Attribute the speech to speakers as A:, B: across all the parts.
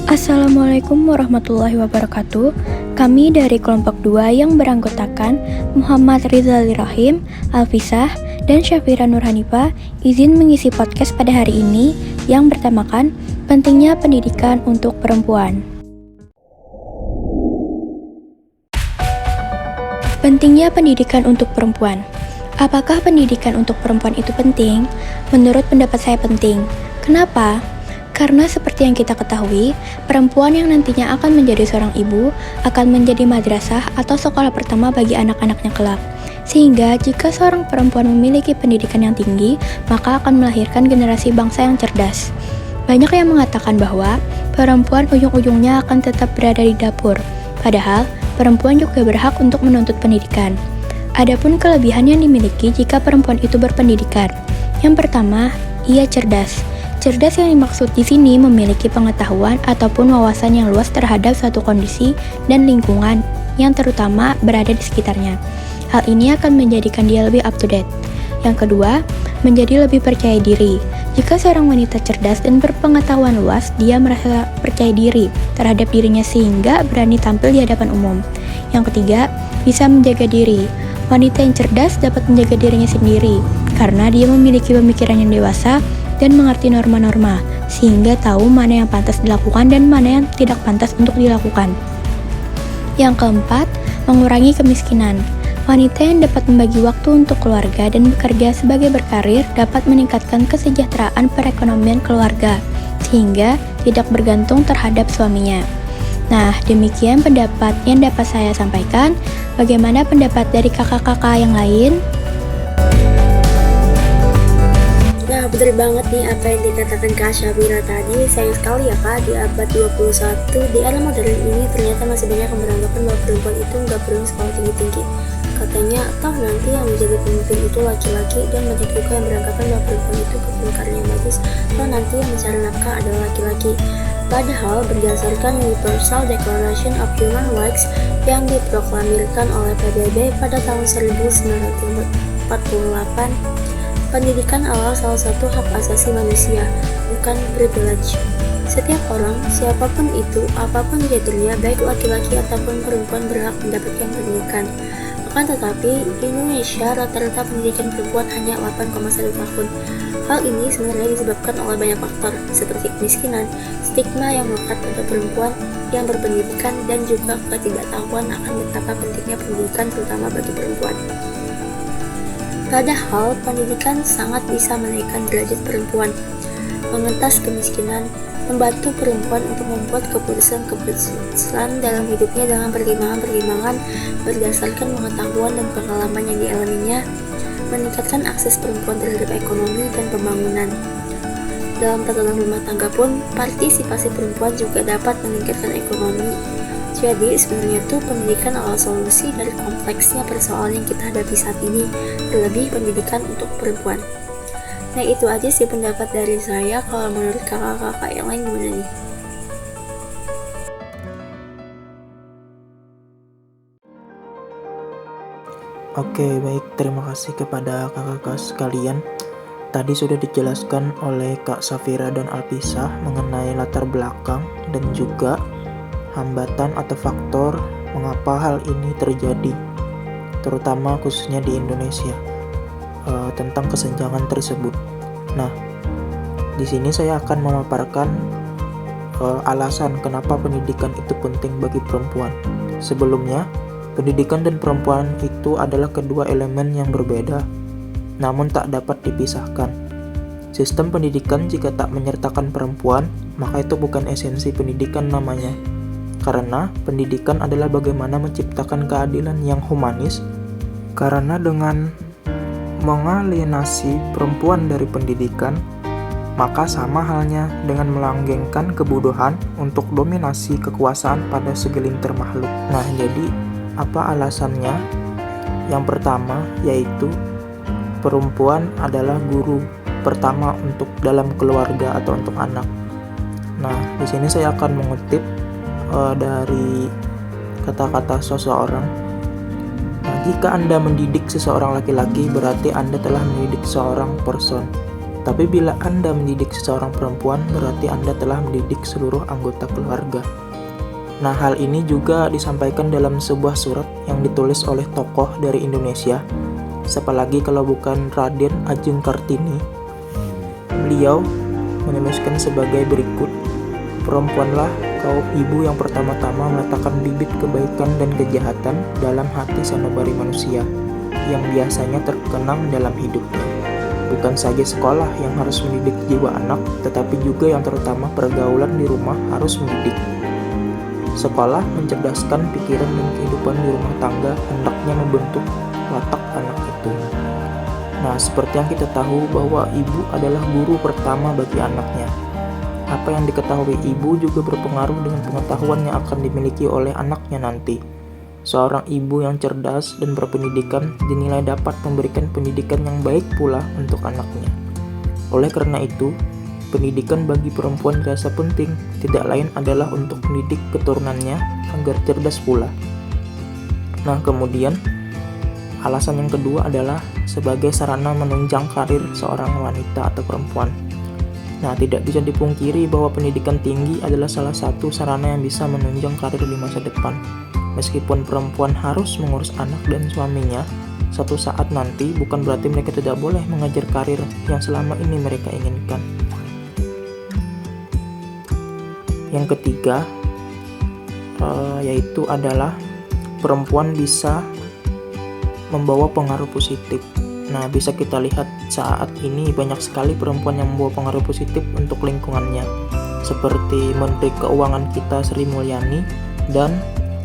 A: Assalamualaikum warahmatullahi wabarakatuh. Kami dari kelompok 2 yang beranggotakan Muhammad Rizali Rahim, Alfisah, dan Syafira Nurhanifah izin mengisi podcast pada hari ini yang bertemakan pentingnya pendidikan untuk perempuan. Pentingnya pendidikan untuk perempuan. Apakah pendidikan untuk perempuan itu penting? Menurut pendapat saya penting. Kenapa? Karena seperti yang kita ketahui, perempuan yang nantinya akan menjadi seorang ibu akan menjadi madrasah atau sekolah pertama bagi anak-anaknya kelak. Sehingga jika seorang perempuan memiliki pendidikan yang tinggi, maka akan melahirkan generasi bangsa yang cerdas. Banyak yang mengatakan bahwa perempuan ujung-ujungnya akan tetap berada di dapur. Padahal, perempuan juga berhak untuk menuntut pendidikan. Adapun kelebihan yang dimiliki jika perempuan itu berpendidikan. Yang pertama, ia cerdas. Cerdas yang dimaksud di sini memiliki pengetahuan ataupun wawasan yang luas terhadap suatu kondisi dan lingkungan yang terutama berada di sekitarnya. Hal ini akan menjadikan dia lebih up to date. Yang kedua, menjadi lebih percaya diri. Jika seorang wanita cerdas dan berpengetahuan luas, dia merasa percaya diri terhadap dirinya sehingga berani tampil di hadapan umum. Yang ketiga, bisa menjaga diri. Wanita yang cerdas dapat menjaga dirinya sendiri karena dia memiliki pemikiran yang dewasa dan mengerti norma-norma, sehingga tahu mana yang pantas dilakukan dan mana yang tidak pantas untuk dilakukan. Yang keempat, mengurangi kemiskinan. Wanita yang dapat membagi waktu untuk keluarga dan bekerja sebagai berkarir dapat meningkatkan kesejahteraan perekonomian keluarga, sehingga tidak bergantung terhadap suaminya. Nah, demikian pendapat yang dapat saya sampaikan. Bagaimana pendapat dari kakak-kakak yang lain?
B: Nah, bener banget nih apa yang dikatakan Kak Syafira tadi. Sayang sekali ya Kak, di abad 21 di era modern ini ternyata masih banyak yang beranggapan bahwa perempuan itu nggak perlu sekolah tinggi-tinggi. Katanya, toh nanti yang menjadi pemimpin itu laki-laki, dan banyak juga yang beranggapan bahwa perempuan itu kepemimpinan bagus, toh nanti yang mencari nafkah adalah laki-laki. Padahal berdasarkan Universal Declaration of Human Rights yang diproklamirkan oleh PBB pada tahun 1948, pendidikan adalah salah satu hak asasi manusia, bukan privilege. Setiap orang, siapapun itu, apapun gendernya, baik laki-laki ataupun perempuan berhak mendapatkan pendidikan. Akan tetapi, di Indonesia rata-rata pendidikan perempuan hanya 8,1 tahun. Hal ini sebenarnya disebabkan oleh banyak faktor, seperti kemiskinan, stigma yang melekat pada perempuan yang berpendidikan, dan juga ketidaktahuan akan betapa pentingnya pendidikan terutama bagi perempuan. Padahal, pendidikan sangat bisa menaikkan derajat perempuan, mengentas kemiskinan, membantu perempuan untuk membuat keputusan dalam hidupnya dengan pertimbangan-pertimbangan berdasarkan pengetahuan dan pengalaman yang dialaminya, meningkatkan akses perempuan terhadap ekonomi dan pembangunan. Dalam tatanan rumah tangga pun, partisipasi perempuan juga dapat meningkatkan ekonomi. Jadi sebenarnya tuh pendidikan adalah solusi dari kompleksnya persoalan yang kita hadapi saat ini, terlebih pendidikan untuk perempuan. Nah, itu aja sih pendapat dari saya. Kalau menurut kakak-kakak yang lain gimana nih?
C: Oke, baik. Terima kasih kepada kakak-kakak sekalian. Tadi sudah dijelaskan oleh Kak Syafira dan Alfisah mengenai latar belakang dan juga hambatan atau faktor mengapa hal ini terjadi, terutama khususnya di Indonesia, tentang kesenjangan tersebut. Nah, di sini saya akan memaparkan alasan kenapa pendidikan itu penting bagi perempuan. Sebelumnya, pendidikan dan perempuan itu adalah kedua elemen yang berbeda, namun tak dapat dipisahkan. Sistem pendidikan jika tak menyertakan perempuan, maka itu bukan esensi pendidikan namanya. Karena pendidikan adalah bagaimana menciptakan keadilan yang humanis, karena dengan mengalienasi perempuan dari pendidikan, maka sama halnya dengan melanggengkan kebodohan untuk dominasi kekuasaan pada segelintir makhluk. Nah, jadi apa alasannya? Yang pertama yaitu perempuan adalah guru pertama untuk dalam keluarga atau untuk anak. Nah, di sini saya akan mengutip dari kata-kata seseorang. Nah, jika Anda mendidik seseorang laki-laki, berarti Anda telah mendidik seorang person. Tapi bila Anda mendidik seseorang perempuan, berarti Anda telah mendidik seluruh anggota keluarga. Nah, hal ini juga disampaikan dalam sebuah surat yang ditulis oleh tokoh dari Indonesia, siapa lagi kalau bukan Raden Ajeng Kartini. Beliau menuliskan sebagai berikut: perempuanlah kaum ibu yang pertama-tama meletakkan bibit kebaikan dan kejahatan dalam hati sanubari manusia yang biasanya terkenang dalam hidupnya. Bukan saja sekolah yang harus mendidik jiwa anak, tetapi juga yang terutama pergaulan di rumah harus mendidik. Sekolah mencerdaskan pikiran dan kehidupan di rumah tangga, hendaknya membentuk watak anak itu. Nah, seperti yang kita tahu bahwa ibu adalah guru pertama bagi anaknya. Apa yang diketahui ibu juga berpengaruh dengan pengetahuan yang akan dimiliki oleh anaknya nanti. Seorang ibu yang cerdas dan berpendidikan dinilai dapat memberikan pendidikan yang baik pula untuk anaknya. Oleh karena itu, pendidikan bagi perempuan dirasa penting, tidak lain adalah untuk mendidik keturunannya agar cerdas pula. Nah, kemudian alasan yang kedua adalah sebagai sarana menunjang karir seorang wanita atau perempuan. Nah, tidak bisa dipungkiri bahwa pendidikan tinggi adalah salah satu sarana yang bisa menunjang karir di masa depan. Meskipun perempuan harus mengurus anak dan suaminya, suatu saat nanti bukan berarti mereka tidak boleh mengejar karir yang selama ini mereka inginkan. Yang ketiga, yaitu adalah perempuan bisa membawa pengaruh positif. Nah, bisa kita lihat saat ini banyak sekali perempuan yang membawa pengaruh positif untuk lingkungannya, seperti Menteri Keuangan kita Sri Mulyani dan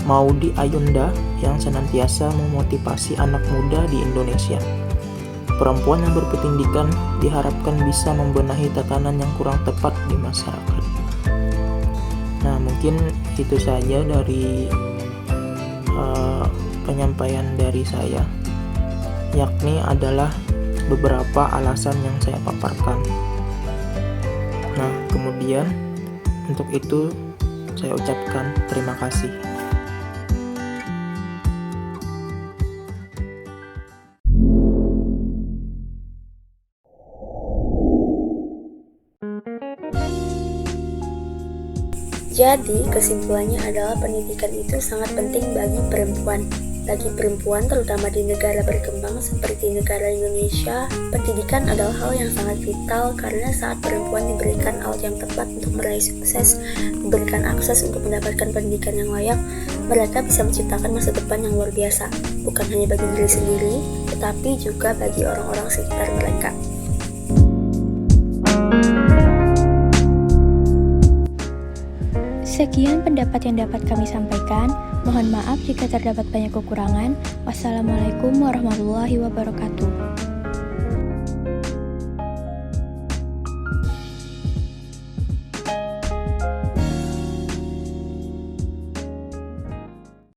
C: Maudy Ayunda yang senantiasa memotivasi anak muda di Indonesia. Perempuan yang berpendidikan diharapkan bisa membenahi tatanan yang kurang tepat di masyarakat. Nah, mungkin itu saja dari penyampaian dari saya, yakni adalah beberapa alasan yang saya paparkan. Nah, kemudian untuk itu saya ucapkan terima kasih.
B: Jadi, kesimpulannya adalah pendidikan itu sangat penting bagi perempuan. Bagi perempuan, terutama di negara berkembang seperti negara Indonesia, pendidikan adalah hal yang sangat vital karena saat perempuan diberikan alat yang tepat untuk meraih sukses, diberikan akses untuk mendapatkan pendidikan yang layak, mereka bisa menciptakan masa depan yang luar biasa, bukan hanya bagi diri sendiri, tetapi juga bagi orang-orang sekitar mereka.
A: Sekian pendapat yang dapat kami sampaikan. Mohon maaf jika terdapat banyak kekurangan. Wassalamualaikum warahmatullahi wabarakatuh.